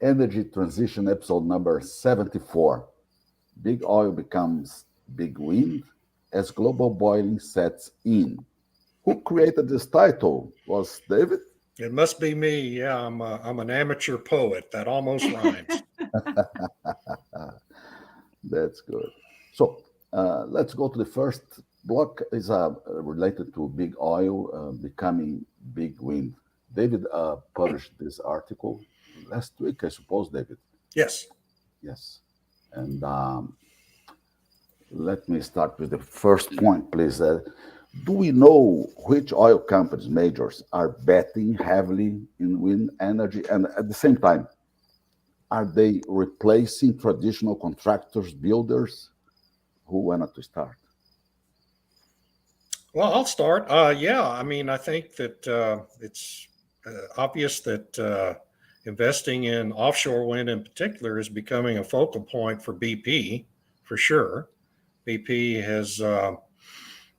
Energy Transition episode number 74. Big oil becomes big wind as global boiling sets in. Who created this title? Was David? It must be me. Yeah, I'm an amateur poet. That almost rhymes. That's good. So let's go to the first block. Is related to big oil becoming big wind. David published this article last week, I suppose, David. Yes. Yes. And let me start with the first point, please. Do we know which oil companies, majors, are betting heavily in wind energy? And at the same time, are they replacing traditional contractors, builders? Who wanted to start? Well, I'll start. Yeah, I mean, I think that it's obvious that investing in offshore wind in particular is becoming a focal point for BP for sure. BP has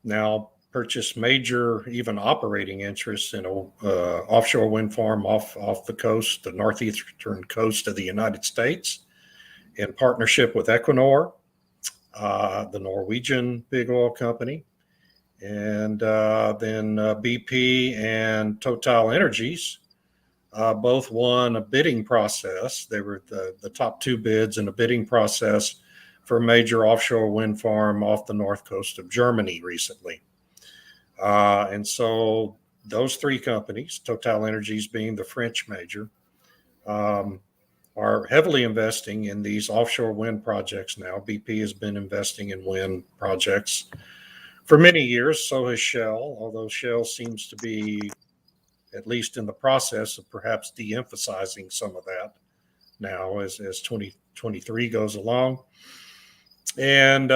now purchased major, even operating interests in an offshore wind farm off the coast, the northeastern coast of the United States, in partnership with Equinor, the Norwegian big oil company. And then BP and Total Energies both won a bidding process. They were the top two bids in a bidding process for a major offshore wind farm off the north coast of Germany recently. And so those three companies, Total Energies being the French major, are heavily investing in these offshore wind projects now. BP has been investing in wind projects for many years. So has Shell, although Shell seems to be at least in the process of perhaps de-emphasizing some of that now as 2023 goes along. And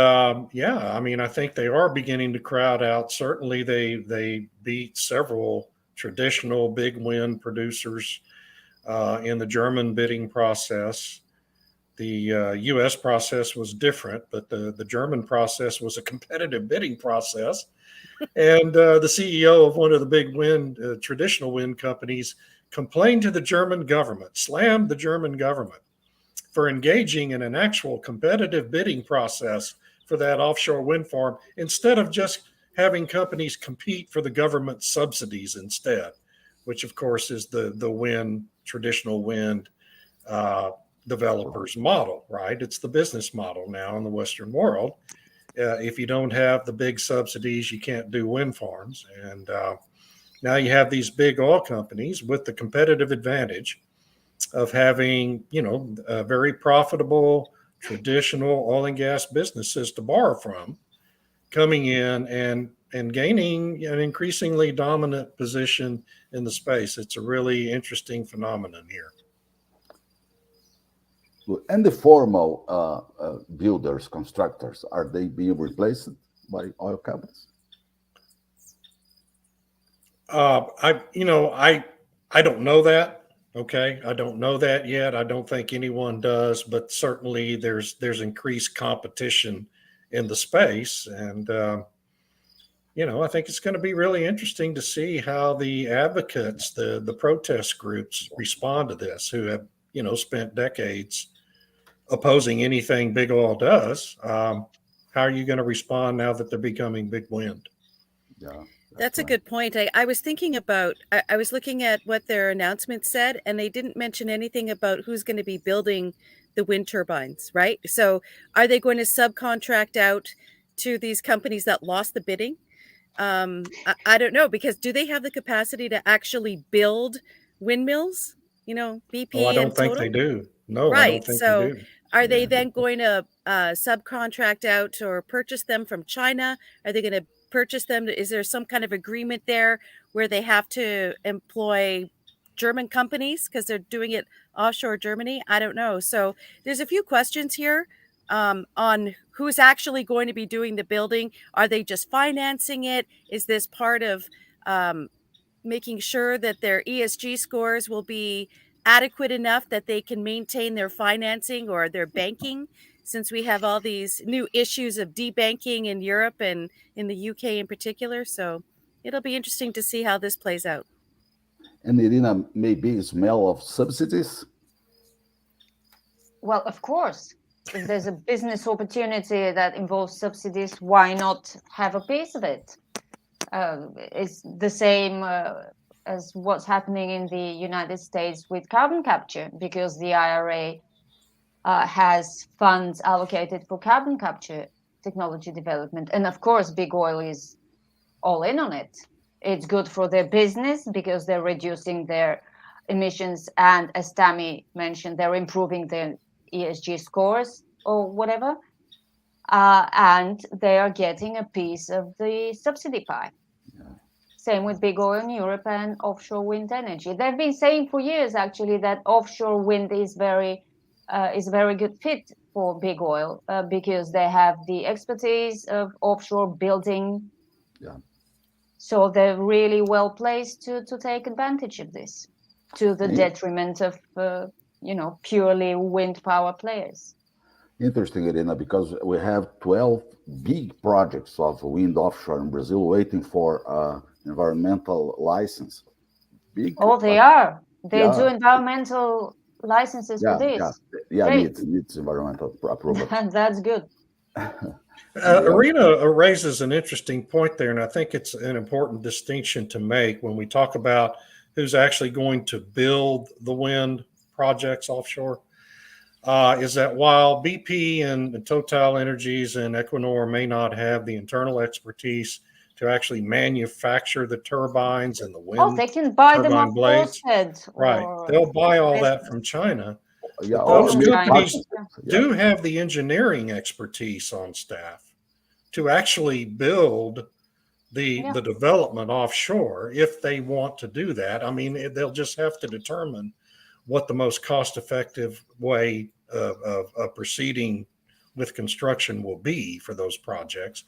yeah, I mean, I think they are beginning to crowd out. Certainly, they beat several traditional big wind producers in the German bidding process. The U.S. process was different, but the German process was a competitive bidding process. And the CEO of one of the big traditional wind companies complained to the German government, slammed the German government for engaging in an actual competitive bidding process for that offshore wind farm instead of just having companies compete for the government subsidies instead, which of course is the traditional wind developers model, right? It's the business model now in the Western world. If you don't have the big subsidies, you can't do wind farms. And now you have these big oil companies with the competitive advantage of having, very profitable traditional oil and gas businesses to borrow from, coming in and gaining an increasingly dominant position in the space. It's a really interesting phenomenon here. And the formal builders, constructors, are they being replaced by oil companies? I don't know that. Okay, I don't know that yet. I don't think anyone does, but certainly there's increased competition in the space, and I think it's going to be really interesting to see how the advocates, the protest groups, respond to this, who have spent decades opposing anything big oil does. How are you going to respond now that they're becoming big wind? Yeah. That's a good point. I was thinking about, I was looking at what their announcement said, and they didn't mention anything about who's going to be building the wind turbines, right? So are they going to subcontract out to these companies that lost the bidding? I don't know, because do they have the capacity to actually build windmills? BP I don't and think Total? they do. No, right. I don't think So they do. are they then going to subcontract out or purchase them from China? Are they going to purchase them? Is there some kind of agreement there where they have to employ German companies because they're doing it offshore Germany? I don't know. So there's a few questions here on who's actually going to be doing the building. Are they just financing it? Is this part of making sure that their ESG scores will be adequate enough that they can maintain their financing or their banking, since we have all these new issues of debanking in Europe and in the UK in particular? So it'll be interesting to see how this plays out. And Irina, maybe smell of subsidies? Well, of course, if there's a business opportunity that involves subsidies, why not have a piece of it? It's the same as what's happening in the United States with carbon capture, because the IRA has funds allocated for carbon capture technology development. And of course, big oil is all in on it. It's good for their business because they're reducing their emissions. And as Tammy mentioned, they're improving their ESG scores or whatever. And they are getting a piece of the subsidy pie. Same with big oil in Europe and offshore wind energy. They've been saying for years, actually, that offshore wind is a very good fit for big oil because they have the expertise of offshore building. Yeah. So they're really well placed to take advantage of this, to the Yeah. detriment of purely wind power players. Interesting, Irina, because we have 12 big projects of wind offshore in Brazil waiting for environmental license. Big, Oh, they are. They do yeah, environmental licenses for yeah, yeah, this. yeah. Great. Needs environmental approval. That's good. Yeah, Arena raises an interesting point there, and I think it's an important distinction to make when we talk about who's actually going to build the wind projects offshore. Is that while BP and Total Energies and Equinor may not have the internal expertise to actually manufacture the turbines and the Oh, wind they can buy them turbine off blades, Ørsted right? or They'll buy all that from China, yeah. but or those from New China. companies partnerships. Yeah, do have the engineering expertise on staff to actually build the development offshore if they want to do that. I mean, they'll just have to determine what the most cost-effective way of proceeding with construction will be for those projects.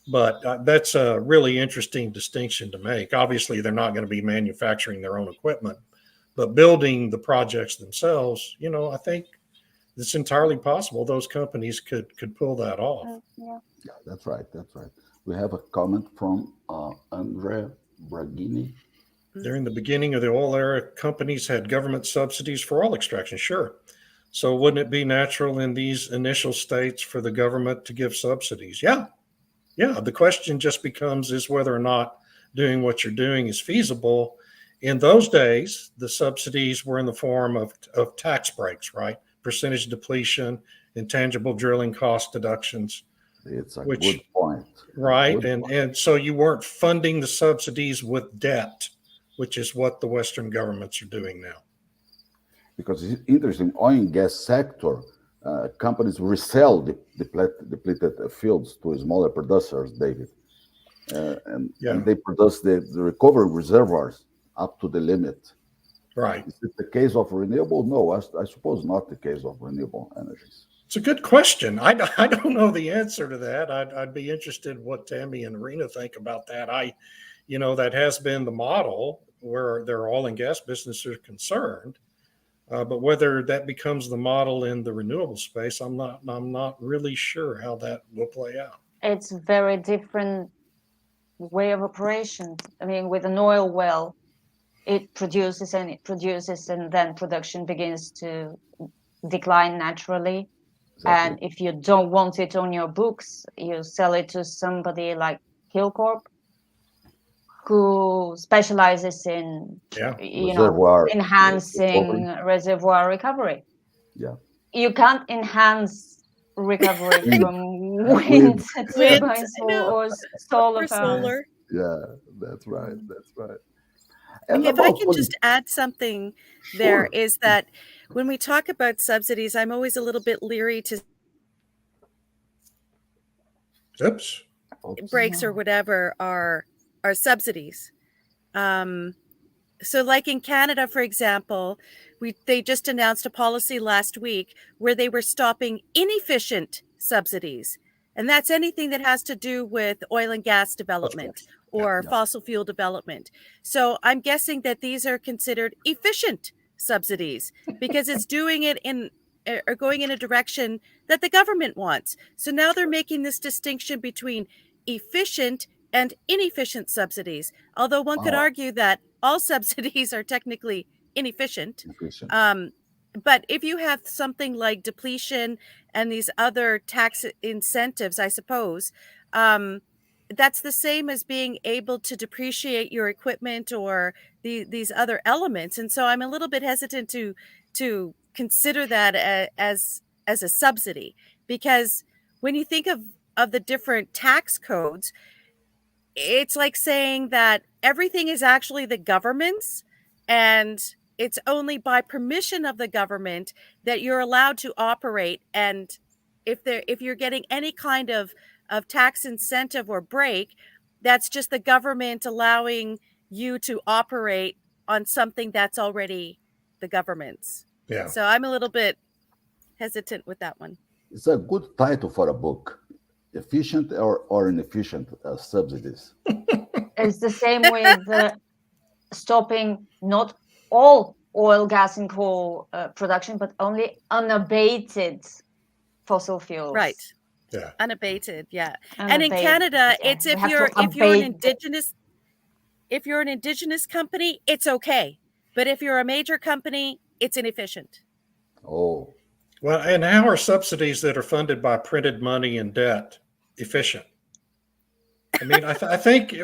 But that's a really interesting distinction to make. Obviously, they're not going to be manufacturing their own equipment, but building the projects themselves, I think it's entirely possible those companies could pull that off. Yeah. yeah, that's right. That's right. We have a comment from Andre Bragini. During the beginning of the oil era, companies had government subsidies for oil extraction. Sure. So wouldn't it be natural in these initial states for the government to give subsidies? Yeah. Yeah. The question just becomes is whether or not doing what you're doing is feasible. In those days, the subsidies were in the form of tax breaks, right? Percentage depletion, intangible drilling cost deductions, It's a which, good point. right. Good point. And so you weren't funding the subsidies with debt, which is what the Western governments are doing now. Because it's interesting, oil and gas sector, companies resell depleted fields to smaller producers, David. And they produce the recovery reservoirs up to the limit. Right. Is it the case of renewable? No, I suppose not the case of renewable energies. It's a good question. I don't know the answer to that. I'd be interested in what Tammy and Rena think about that. That has been the model where their oil and gas businesses are concerned. But whether that becomes the model in the renewable space, I'm not really sure how that will play out. It's a very different way of operation. I mean, with an oil well, it produces, and then production begins to decline naturally. Exactly. And if you don't want it on your books, you sell it to somebody like Hillcorp, who specializes in enhancing reservoir recovery. Yeah. You can't enhance recovery from wind turbines or solar farms. Yeah, that's right. That's right. And if I can just add something there, sure. is that when we talk about subsidies, I'm always a little bit leery to breaks or whatever are subsidies. So like in Canada, for example, they just announced a policy last week where they were stopping inefficient subsidies. And that's anything that has to do with oil and gas development or fossil fuel development. So I'm guessing that these are considered efficient subsidies because it's doing it or going in a direction that the government wants. So now they're making this distinction between efficient and inefficient subsidies, although one could argue that all subsidies are technically inefficient. but if you have something like depletion and these other tax incentives, I suppose, that's the same as being able to depreciate your equipment or these other elements. And so I'm a little bit hesitant to consider that as a subsidy, because when you think of the different tax codes, it's like saying that everything is actually the government's, and it's only by permission of the government that you're allowed to operate. And if you're getting any kind of tax incentive or break, that's just the government allowing you to operate on something that's already the government's. Yeah. So I'm a little bit hesitant with that one. It's a good title for a book. Efficient or inefficient subsidies. It's the same with stopping not all oil, gas, and coal production, but only unabated fossil fuels. Right. Yeah. Unabated, yeah. And in Unabated, Canada, yeah. it's We if have to you're an abate indigenous company, it's okay. But if you're a major company, it's inefficient. Oh, Well, and how are subsidies that are funded by printed money and debt efficient? I mean, I think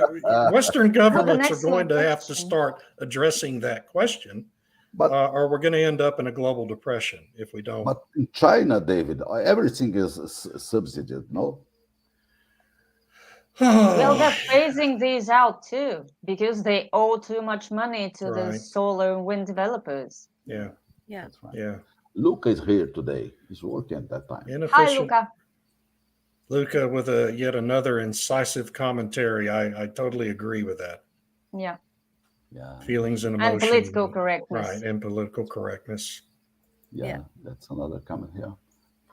Western governments are going to have to question. start addressing that question, but or we're going to end up in a global depression if we don't. but in China, David, everything is subsidized. No, Well, they're phasing these out too because they owe too much money to the Right. solar and wind developers. Yeah, Yeah. that's right. yeah. Luca is here today. He's working at that time. Hi, Inefficient. Luca. Luca with yet another incisive commentary. I totally agree with that. Yeah. Yeah, Feelings and And emotion. political correctness. Right, and political correctness. yeah, that's another comment here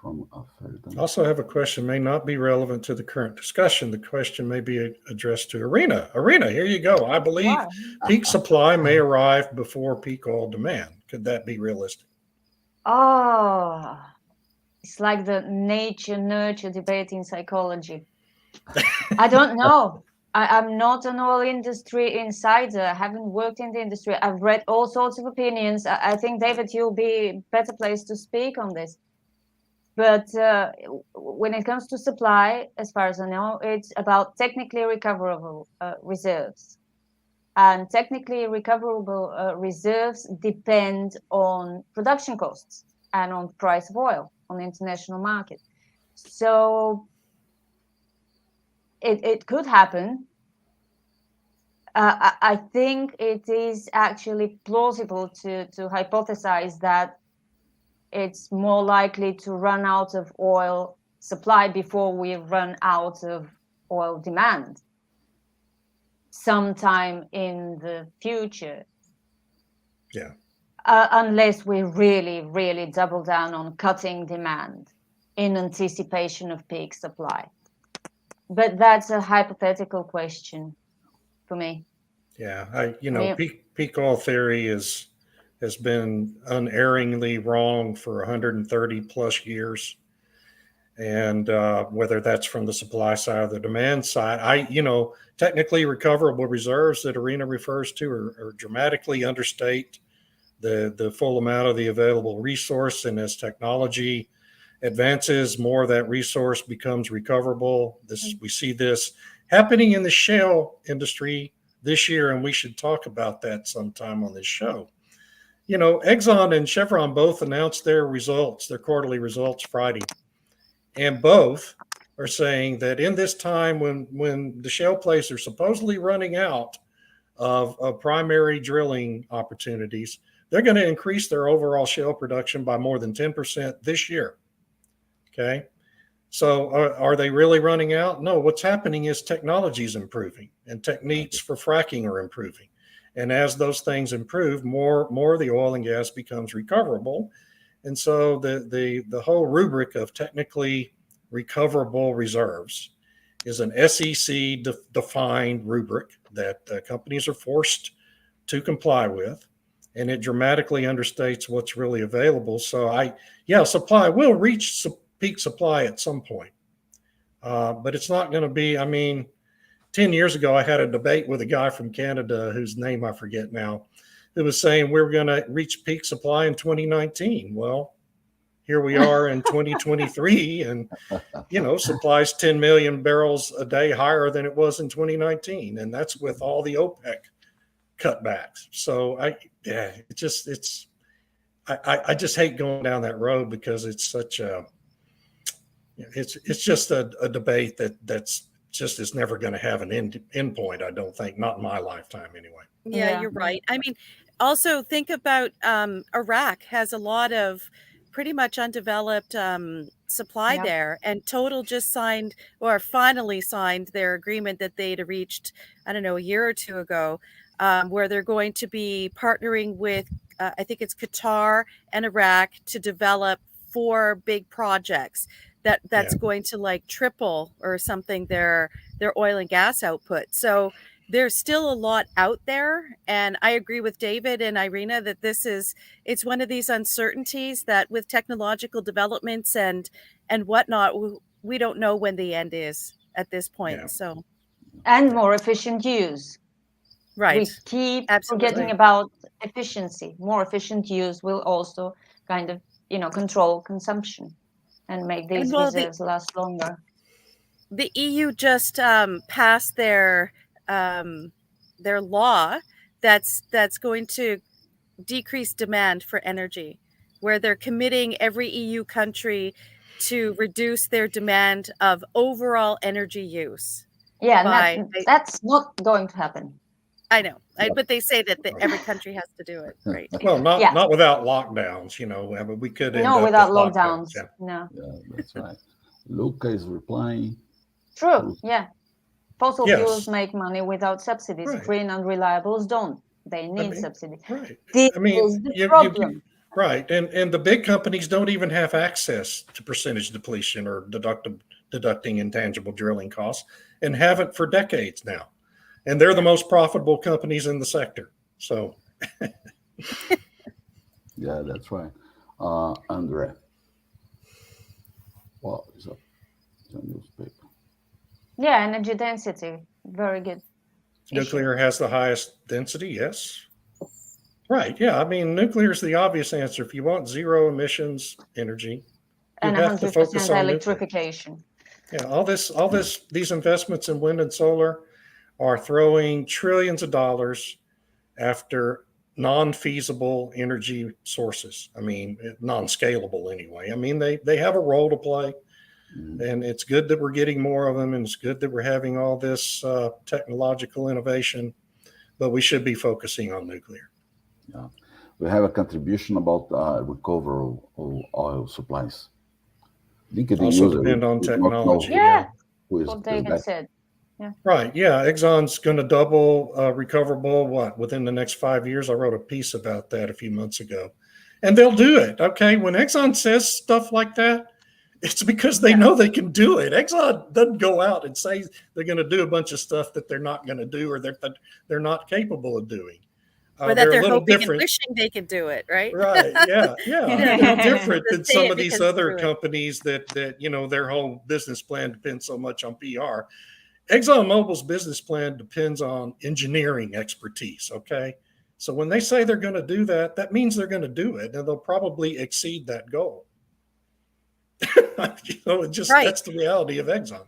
from Ferdinand. Also have a question, may not be relevant to the current discussion. The question may be addressed to Arena. Arena, here you go. I believe Wow. peak supply may arrive before peak oil demand. Could that be realistic? Oh, it's like the nature-nurture debate in psychology. I don't know. I'm not an oil industry insider. I haven't worked in the industry. I've read all sorts of opinions. I think, David, you'll be better placed to speak on this. But when it comes to supply, as far as I know, it's about technically recoverable reserves. And technically recoverable reserves depend on production costs and on price of oil on the international market. So it could happen. I think it is actually plausible to hypothesize that it's more likely to run out of oil supply before we run out of oil demand sometime in the future. Yeah. Unless we really, really double down on cutting demand in anticipation of peak supply. But that's a hypothetical question for me. Yeah, Yeah. peak oil theory has been unerringly wrong for 130 plus years, and whether that's from the supply side or the demand side, technically recoverable reserves that Arena refers to are dramatically understate the full amount of the available resource, and as technology advances, more of that resource becomes recoverable. We see this happening in the shale industry this year, and we should talk about that sometime on this show. Exxon and Chevron both announced their quarterly results Friday, and both are saying that in this time when the shale plays are supposedly running out of primary drilling opportunities, they're going to increase their overall shale production by more than 10% this year. Okay. So are they really running out? No, what's happening is technology is improving and techniques for fracking are improving. And as those things improve, more of the oil and gas becomes recoverable. And so the whole rubric of technically recoverable reserves is an SEC defined rubric that companies are forced to comply with. And it dramatically understates what's really available. So supply will reach peak supply at some point. But it's not going to be, 10 years ago, I had a debate with a guy from Canada whose name I forget now, who was saying we're going to reach peak supply in 2019. Well, here we are in 2023, and supply's 10 million barrels a day higher than it was in 2019, and that's with all the OPEC cutbacks. So I just hate going down that road because it's such a it's just a debate that's just is never going to have an end point. I don't think, not in my lifetime anyway. Yeah, you're right. I mean, also think about Iraq has a lot of pretty much undeveloped supply there, and Total just signed or finally signed their agreement that they'd reached, I don't know, a year or two ago, where they're going to be partnering with I think it's Qatar and Iraq to develop 4 big projects that's going to like triple or something their oil and gas output. So there's still a lot out there, and I agree with David and Irina that it's one of these uncertainties that with technological developments and whatnot, we don't know when the end is at this point. So, and more efficient use. Right. We keep forgetting about efficiency. More efficient use will also kind of control consumption and make these reserves last longer. The EU just passed their law that's going to decrease demand for energy, where they're committing every EU country to reduce their demand of overall energy use. Yeah, that's not going to happen. I know, but they say that every country has to do it, right? Well, not without lockdowns, but we could end up without with lockdowns. Yeah, that's right. Luca is replying. True. Yeah. Fossil fuels make money without subsidies. Right. Green and reliables don't. They need subsidies. Right. This is the problem. Right. And the big companies don't even have access to percentage depletion or deducting intangible drilling costs, and haven't for decades now. And they're the most profitable companies in the sector. So. Yeah, that's right. Andre. What is up? It's a newspaper. Yeah, energy density. Very good. Nuclear has the highest density, yes. Right, yeah. I mean, nuclear is the obvious answer. If you want zero emissions energy, you and have to focus on electrification. Nuclear. Yeah, these investments in wind and solar are throwing trillions of dollars after non-feasible energy sources. I mean, non-scalable anyway. I mean, they have a role to play. And it's good that we're getting more of them, and it's good that we're having all this technological innovation, but we should be focusing on nuclear. Yeah, we have a contribution about recovery of oil supplies. Also depend on technology. Yeah, what David said. Yeah. Right. Yeah. Exxon's going to double recoverable within the next 5 years. I wrote a piece about that a few months ago, and they'll do it. Okay. When Exxon says stuff like that, it's because they know they can do it. Exxon doesn't go out and say they're going to do a bunch of stuff that they're not going to do, or they're not capable of doing. Or that they're hoping and wishing they could do it, right? Right. Yeah. Yeah. They're different than some of these other companies that their whole business plan depends so much on PR. ExxonMobil's business plan depends on engineering expertise. Okay. So when they say they're going to do that, that means they're going to do it, and they'll probably exceed that goal. That's the reality of Exxon.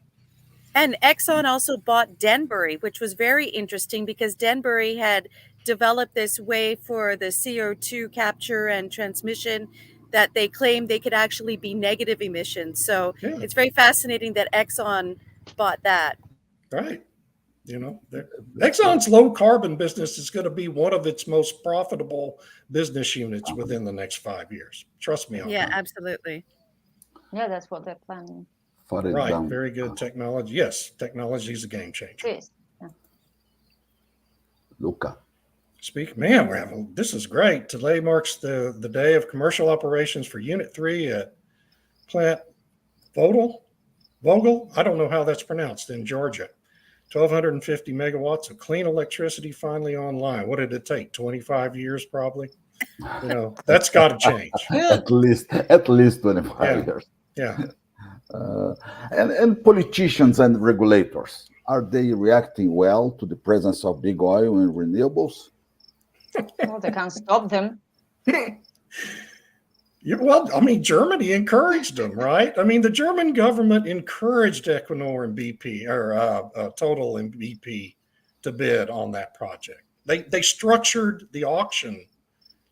And Exxon also bought Denbury, which was very interesting because Denbury had developed this way for the CO2 capture and transmission that they claimed they could actually be negative emissions. So it's very fascinating that Exxon bought that. Right. Exxon's low carbon business is going to be one of its most profitable business units within the next 5 years. Trust me on that. Yeah, absolutely. Yeah, that's what they're planning. Right. Very good technology. Yes, technology is a game changer. Yes. Yeah. Luca. This is great. Today marks the day of commercial operations for Unit 3 at Plant Vogel. I don't know how that's pronounced, in Georgia. 1,250 megawatts of clean electricity finally online. What did it take? 25 years, probably. That's got to change. at least 25 years. Yeah. And politicians and regulators, are they reacting well to the presence of big oil and renewables? Well, they can't stop them. Well, I mean, Germany encouraged them, right? I mean, the German government encouraged Equinor and BP, or Total and BP, to bid on that project. They structured the auction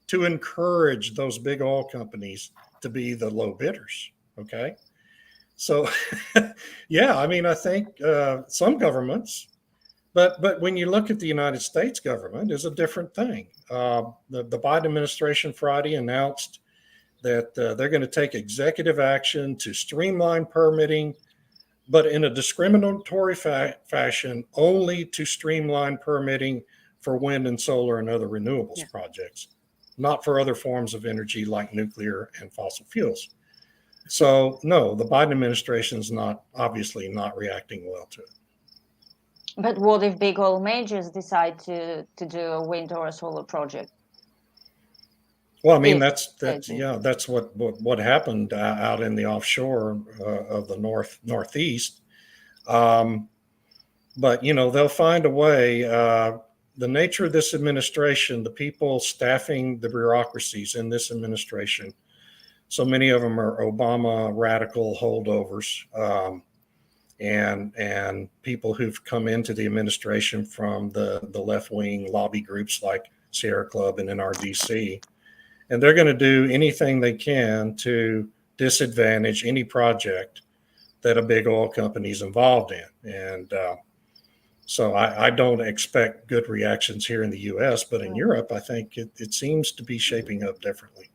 to encourage those big oil companies to be the low bidders. Okay, so yeah, I mean, I think some governments, but when you look at the United States government, is a different thing. The Biden administration Friday announced that they're going to take executive action to streamline permitting, but in a discriminatory fashion, only to streamline permitting for wind and solar and other renewables projects, not for other forms of energy like nuclear and fossil fuels. So, no, the Biden administration is obviously not reacting well to it. But what if big oil majors decide to do a wind or a solar project? Well, I mean, that's what happened out in the offshore of the northeast. But they'll find a way. The nature of this administration, the people staffing the bureaucracies in this administration, so many of them are Obama radical holdovers, and people who've come into the administration from the left wing lobby groups like Sierra Club and NRDC. And they're going to do anything they can to disadvantage any project that a big oil company is involved in. And so I don't expect good reactions here in the U.S., but in Europe, I think it seems to be shaping up differently.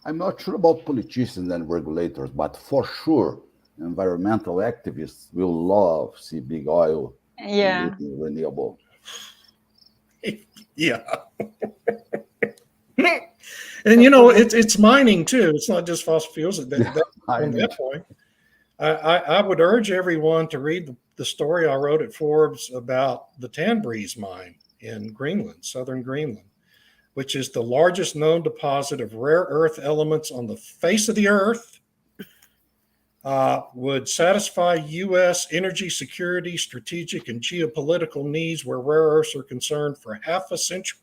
I'm not sure about politicians and regulators, but for sure, environmental activists will love see big oil in renewable. Yeah. And it's mining too. It's not just fossil fuels. On that point, I would urge everyone to read the story I wrote at Forbes about the Tanbreeze mine in Greenland, southern Greenland, which is the largest known deposit of rare earth elements on the face of the earth. Would satisfy U.S. energy security, strategic, and geopolitical needs where rare earths are concerned for half a century.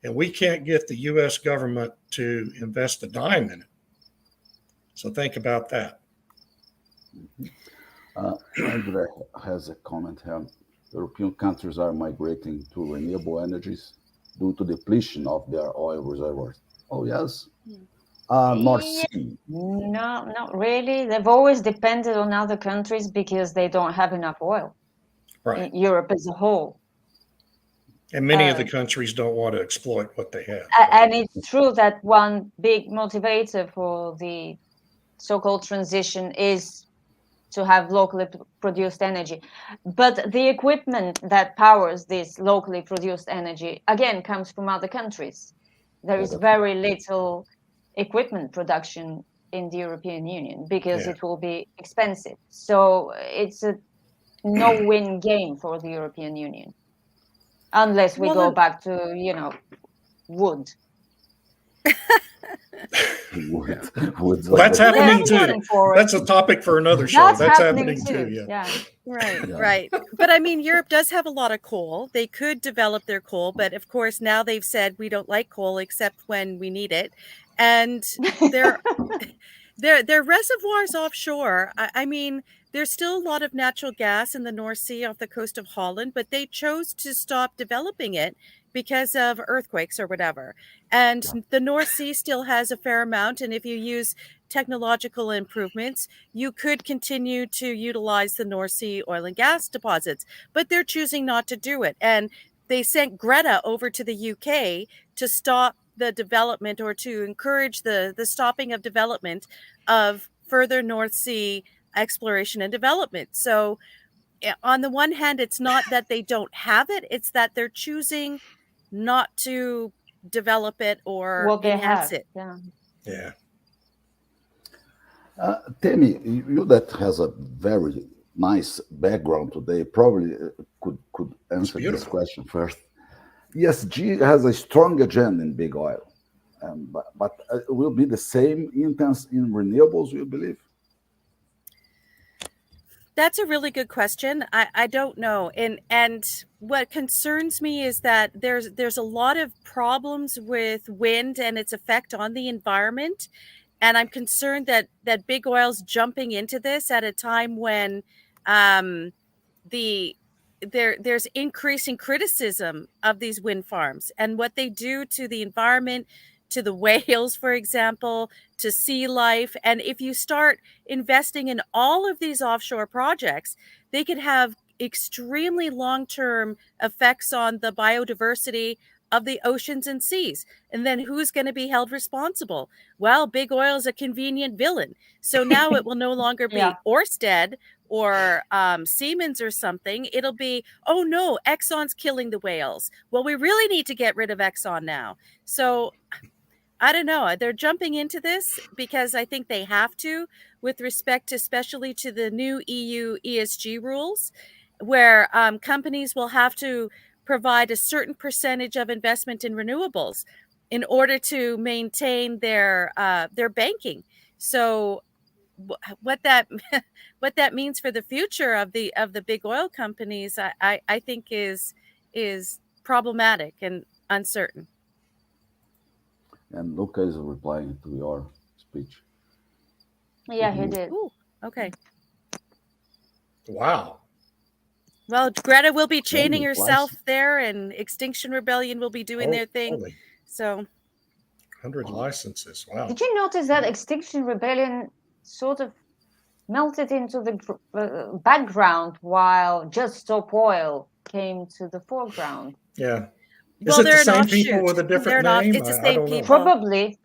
And we can't get the U.S. government to invest a dime in it. So think about that. Andre has a comment here. European countries are migrating to renewable energies due to depletion of their oil reservoirs. Oh, yes. North Sea. No, not really. They've always depended on other countries because they don't have enough oil. Right. In Europe as a whole. And many of the countries don't want to exploit what they have. And it's true that one big motivator for the so-called transition is to have locally produced energy. But the equipment that powers this locally produced energy, again, comes from other countries. There is very little equipment production in the European Union because it will be expensive. So it's a no-win game for the European Union. Unless we go back to, wood. Wood's well, that's happening too. That's a topic for another show. That's happening too. Yeah. Right. But I mean, Europe does have a lot of coal. They could develop their coal, but of course now they've said we don't like coal except when we need it. And their reservoirs offshore, I mean, there's still a lot of natural gas in the North Sea off the coast of Holland, but they chose to stop developing it because of earthquakes or whatever. And the North Sea still has a fair amount. And if you use technological improvements, you could continue to utilize the North Sea oil and gas deposits, but they're choosing not to do it. And they sent Greta over to the UK to stop the development or to encourage the stopping of development of further North Sea exploration and development. So on the one hand, it's not that they don't have it, it's that they're choosing not to develop it or enhance it. Yeah. Temi, you that has a very nice background today probably could answer this question first. ESG has a strong agenda in big oil, but will be the same intense in renewables, you believe? That's a really good question. I don't know. And what concerns me is that there's a lot of problems with wind and its effect on the environment. And I'm concerned that big oil's jumping into this at a time when um, the there's increasing criticism of these wind farms and what they do to the environment, to the whales, for example, to sea life. And if you start investing in all of these offshore projects, they could have extremely long-term effects on the biodiversity of the oceans and seas. And then who's going to be held responsible? Well, big oil is a convenient villain. So now it will no longer Yeah. be Orsted or Siemens or something. It'll be, oh no, Exxon's killing the whales. Well, we really need to get rid of Exxon now. So I don't know. They're jumping into this because I think they have to, with respect especially to the new EU ESG rules, where companies will have to provide a certain percentage of investment in renewables in order to maintain their banking. So what that what that means for the future of the big oil companies, I think is problematic and uncertain. And Luca is replying to your speech. Yeah, he did. Ooh, okay. Wow. Well, Greta will be chaining Well, herself there, and Extinction Rebellion will be doing their thing. Holy, So 100 licenses. Wow. Did you notice that Extinction Rebellion sort of melted into the background while Just Stop Oil came to the foreground? Yeah. Is well, it the they're an same people offshoot. with a different They're not. name? It's the I same don't know. people. Probably,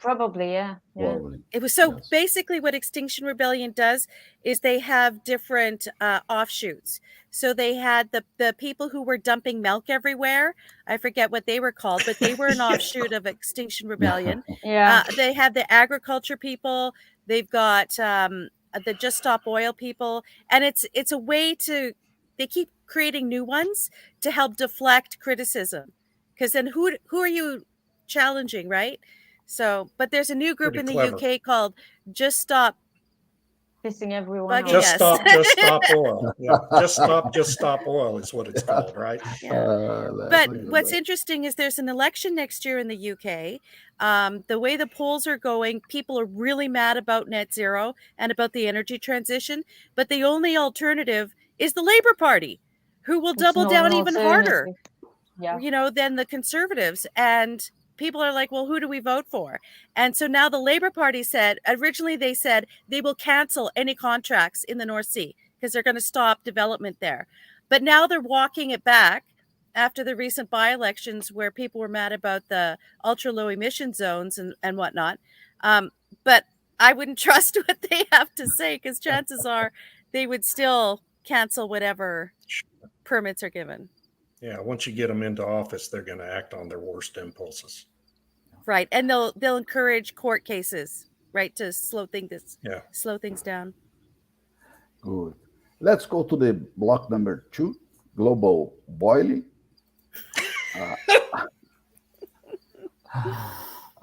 yeah. probably. It was so Yes. basically what Extinction Rebellion does is they have different offshoots. So they had the people who were dumping milk everywhere. I forget what they were called, but they were an offshoot of Extinction Rebellion. Yeah. They have the agriculture people. They've got the Just Stop Oil people, and it's a way to they keep creating new ones to help deflect criticism. Because then who are you challenging, right? So, but there's a new group Pretty in the clever. UK called Just Stop Pissing everyone Bugging off. Just stop oil. Yeah. Just stop oil is what it's called, right? Yeah. That's But a good what's one. interesting is there's an election next year in the UK. The way the polls are going, people are really mad about net zero and about the energy transition. But the only alternative is the Labour Party, who will It's double not down an even harder, alternative. Yeah. than the Conservatives. And people are like, well, who do we vote for? And so now the Labour Party said, originally they said they will cancel any contracts in the North Sea because they're going to stop development there. But now they're walking it back after the recent by-elections where people were mad about the ultra low emission zones and whatnot. But I wouldn't trust what they have to say because chances are they would still cancel whatever permits are given. Yeah. Once you get them into office, they're going to act on their worst impulses. Right. And they'll encourage court cases, right, to slow things down. Good. Let's go to the block number 2, global boiling.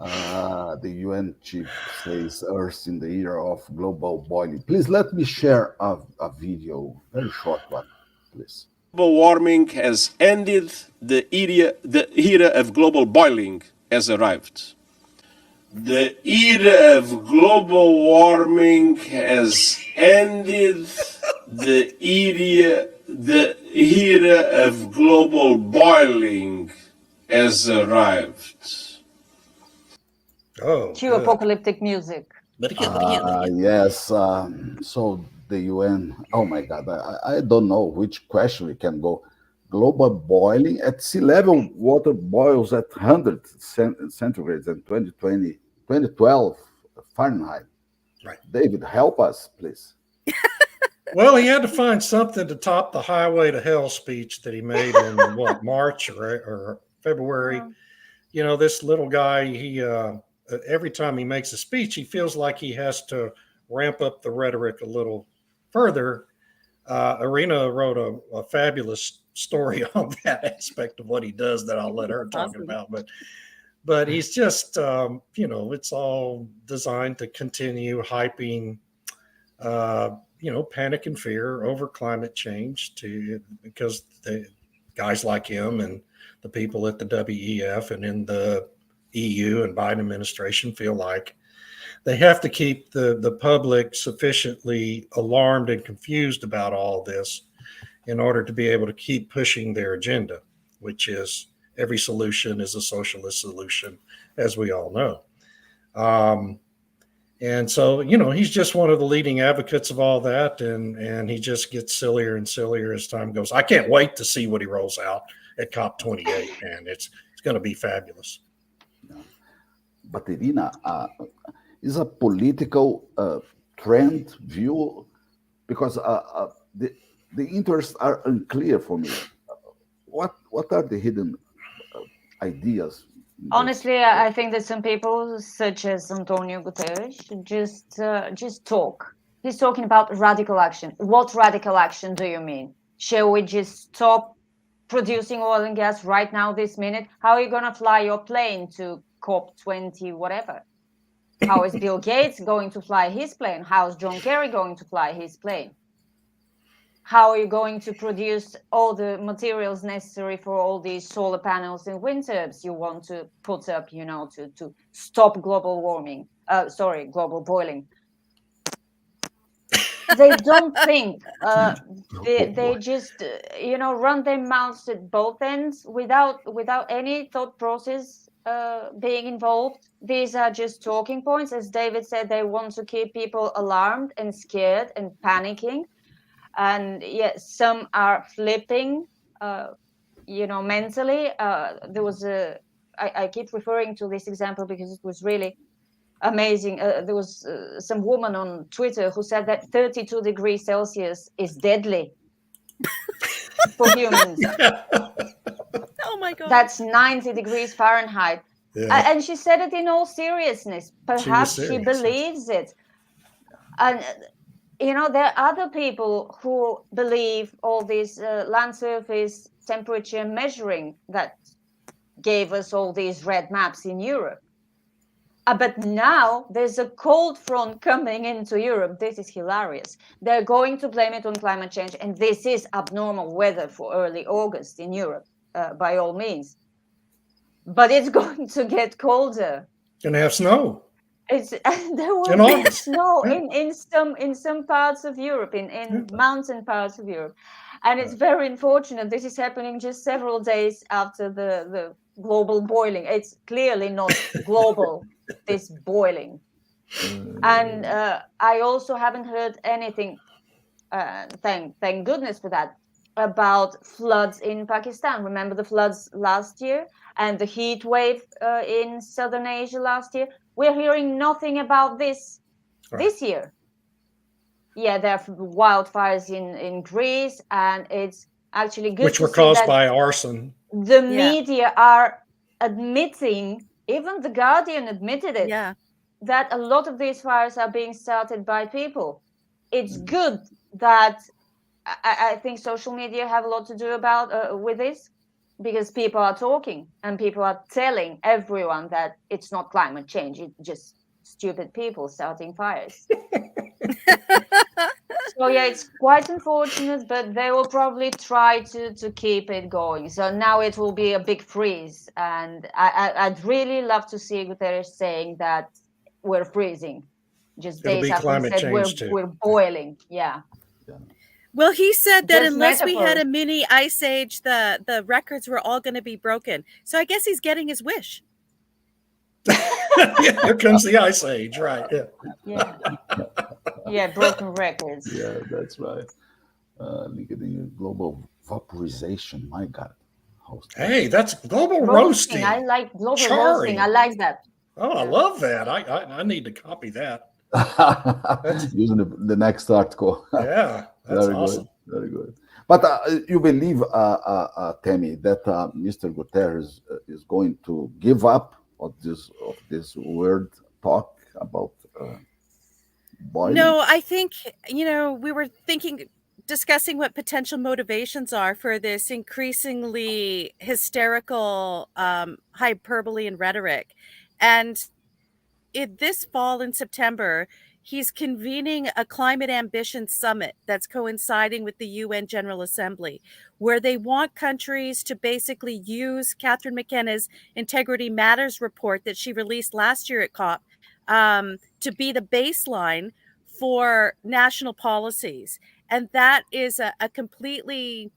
The UN chief says Earth in the era of global boiling. Please let me share a video, very short one, please. Global warming has ended, the era of global boiling has arrived. The era of global warming has ended, the era of global boiling has arrived. Oh, Cue good. apocalyptic music. Yes. So the UN. Oh my God! I don't know which question we can go. Global boiling at sea level, water boils at 100 centigrades in 2012 Fahrenheit. Right. David, help us, please. Well, he had to find something to top the highway to hell speech that he made in March or February. Wow. This little guy, he every time he makes a speech, he feels like he has to ramp up the rhetoric a little further. Irina wrote a fabulous story on that aspect of what he does that I'll let her talk about. But he's just, it's all designed to continue hyping, panic and fear over climate change because the guys like him and the people at the WEF and in the EU and Biden administration feel like they have to keep the public sufficiently alarmed and confused about all this in order to be able to keep pushing their agenda, which is every solution is a socialist solution, as we all know. And so, he's just one of the leading advocates of all that, and he just gets sillier and sillier as time goes. I can't wait to see what he rolls out at COP28, and it's going to be fabulous. But Irina, is a political trend view because the interests are unclear for me. What are the hidden ideas? Honestly, I think that some people, such as Antonio Guterres, should just talk. He's talking about radical action. What radical action do you mean? Shall we just stop producing oil and gas right now, this minute? How are you going to fly your plane to COP20, whatever? How is Bill Gates going to fly his plane? How is John Kerry going to fly his plane? How are you going to produce all the materials necessary for all these solar panels and wind turbines you want to put up, to stop global warming? Global boiling. They don't think. They just, run their mouths at both ends without any thought process being involved. These are just talking points. As David said, they want to keep people alarmed and scared and panicking. And some are flipping, mentally. There was I keep referring to this example because it was really amazing. There was some woman on Twitter who said that 32 degrees Celsius is deadly for humans. Oh my God. That's 90 degrees Fahrenheit. Yeah. And she said it in all seriousness. Perhaps she believes it. And there are other people who believe all this land surface temperature measuring that gave us all these red maps in Europe. But now there's a cold front coming into Europe. This is hilarious. They're going to blame it on climate change. And this is abnormal weather for early August in Europe, by all means. But it's going to get colder. Gonna have snow. There will be snow in some parts of Europe, in mountain parts of Europe, and it's very unfortunate. This is happening just several days after the global boiling. It's clearly not global, this boiling. And I also haven't heard anything. Thank goodness for that. About floods in Pakistan. Remember the floods last year and the heat wave in Southern Asia last year? We're hearing nothing about this year. Yeah, there are wildfires in Greece, and it's actually good which were caused by arson. The media are admitting, even The Guardian admitted it, that a lot of these fires are being started by people. It's good that I think social media have a lot to do with this, because people are talking and people are telling everyone that it's not climate change, it's just stupid people starting fires. So it's quite unfortunate, but they will probably try to keep it going. So now it will be a big freeze, and I'd really love to see Guterres saying that we're freezing. Just days after he said we're boiling. Yeah. Well, he said that Just unless we had metaphors. a mini ice age, the records were all going to be broken. So I guess he's getting his wish. Here comes the ice age, right? Yeah, broken records. Yeah, that's right. Linking global vaporization. My God. Hey, that's global roasting. I like global roasting. I like that. Oh, I love that. I need to copy that. Using the next article. Yeah, that's awesome. Very good. But you believe, Tammy, that Mr. Guterres is going to give up of this word talk about boiling? No, I think, we were discussing what potential motivations are for this increasingly hysterical hyperbole and rhetoric. And this fall in September, he's convening a climate ambition summit that's coinciding with the UN General Assembly, where they want countries to basically use Catherine McKenna's Integrity Matters report that she released last year at COP to be the baseline for national policies. And that is a completely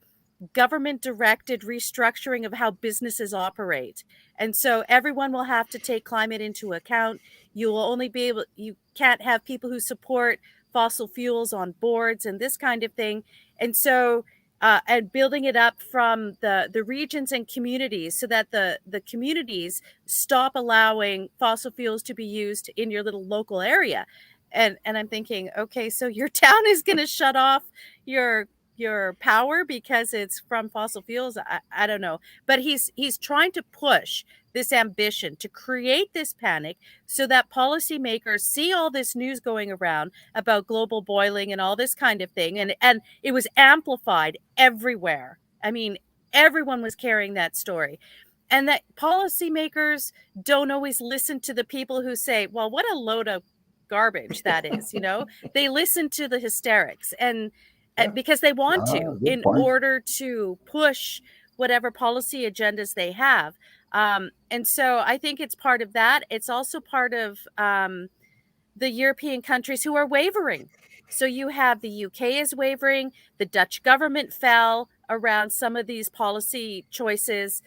government directed restructuring of how businesses operate. And so everyone will have to take climate into account. You will only be able, you can't have people who support fossil fuels on boards and this kind of thing. And so, and building it up from the regions and communities so that the communities stop allowing fossil fuels to be used in your little local area. And I'm thinking, okay, so your town is going to shut off your power because it's from fossil fuels. I don't know, but he's trying to push this ambition to create this panic so that policymakers see all this news going around about global boiling and all this kind of thing, and it was amplified everywhere. I mean, everyone was carrying that story, and that policymakers don't always listen to the people who say, well, what a load of garbage that is. They listen to the hysterics, and because they want to, Good in point. order to push whatever policy agendas they have. And so I think it's part of that. It's also part of the European countries who are wavering. So you have the UK is wavering. The Dutch government fell around some of these policy choices.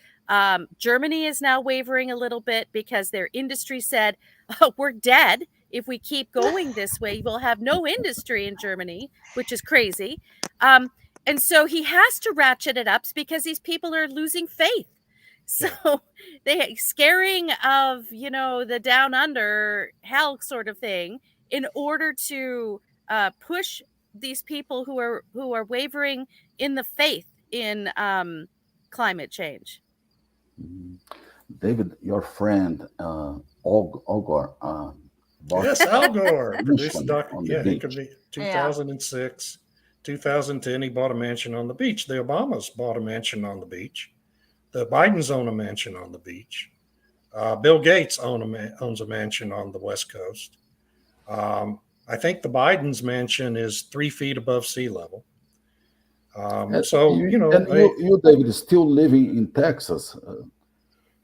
Germany is now wavering a little bit because their industry said, oh, we're dead. If we keep going this way, we'll have no industry in Germany, which is crazy. And so he has to ratchet it up because these people are losing faith. So they scaring of, the down under hell sort of thing in order to push these people who are wavering in the faith in climate change. David, your friend Olgor, Yes, Al Gore produced a mansion doc. on the Yeah, he beach. could be 2006, 2010. He bought a mansion on the beach. The Obamas bought a mansion on the beach. The Bidens own a mansion on the beach. Bill Gates owns a mansion on the West Coast. I think the Biden's mansion is 3 feet above sea level. So, You, David, is still living in Texas.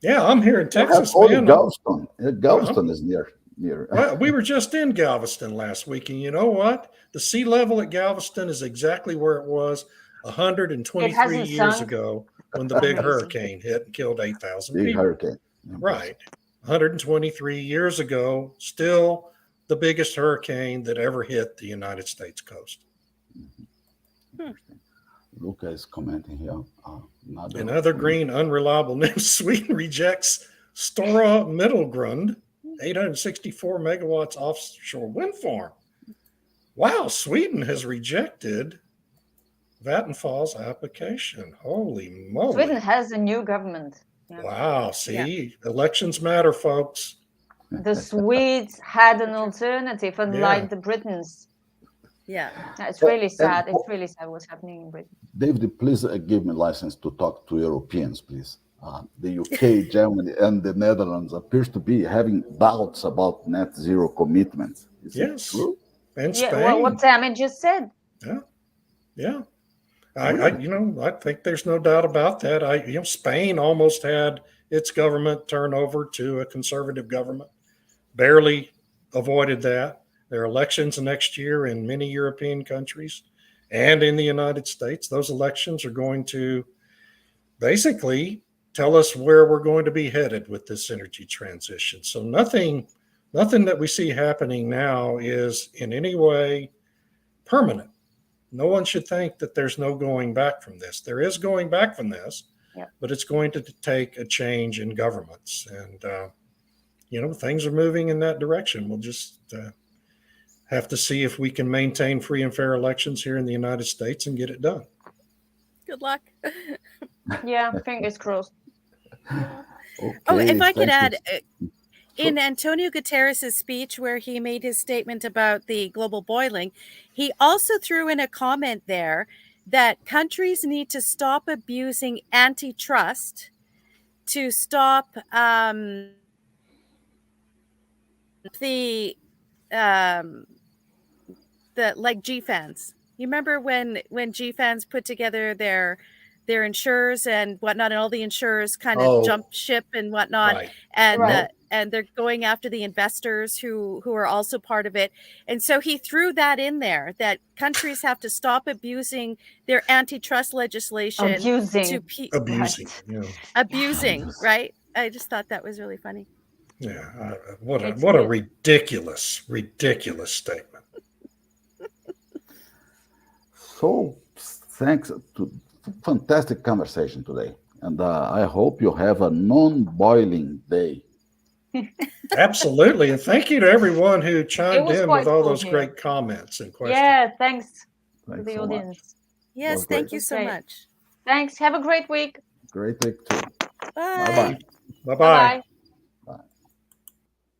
Yeah, I'm here in You have Texas, only man. Galveston. Galveston is near. Well, we were just in Galveston last week, and you know what? The sea level at Galveston is exactly where it was 123 years ago when the big hurricane hit and killed 8,000 Big people. hurricane. Right. 123 years ago, still the biggest hurricane that ever hit the United States coast. Luca is commenting here. Another green unreliable news. Sweden rejects Stora Middelgrund 864 megawatts offshore wind farm. Wow, Sweden has rejected Vattenfall's application. Holy moly. Sweden has a new government. Yeah. Wow, see, elections matter, folks. The Swedes had an alternative, unlike the Britons. Yeah. It's really sad. It's really sad what's happening in Britain. David, please give me license to talk to Europeans, please. The UK, Germany, and the Netherlands appears to be having doubts about net zero commitments. Is it true? And Spain. Well, what Tammy just said. Yeah. I think there's no doubt about that. Spain almost had its government turn over to a conservative government. Barely avoided that. There are elections next year in many European countries and in the United States. Those elections are going to basically tell us where we're going to be headed with this energy transition. So nothing that we see happening now is in any way permanent. No one should think that there's no going back from this. There is going back from this, but it's going to take a change in governments. And, things are moving in that direction. We'll just have to see if we can maintain free and fair elections here in the United States and get it done. Good luck. Yeah, fingers crossed. Okay, if I could add, in Antonio Guterres' speech where he made his statement about the global boiling, he also threw in a comment there that countries need to stop abusing antitrust to stop the like GFANs. You remember when GFANs put together their insurers and whatnot, and all the insurers kind of jumped ship and whatnot, Right. and Right. and they're going after the investors who are also part of it. And so he threw that in there, that countries have to stop abusing their antitrust legislation Abusing. Abusing. Right. You know. abusing, right? I just thought that was really funny. Yeah. What It's a good. ridiculous statement. So thanks to fantastic conversation today, and I hope you have a non-boiling day. Absolutely. And thank you to everyone who chimed was in quite with all cool those here. great comments and questions. Yeah, thanks to Thanks the so much. audience. Yes, Was thank great. you Was so great. much. Thanks. Have a great week. Great week too. Bye. Bye bye. Bye Bye bye. bye.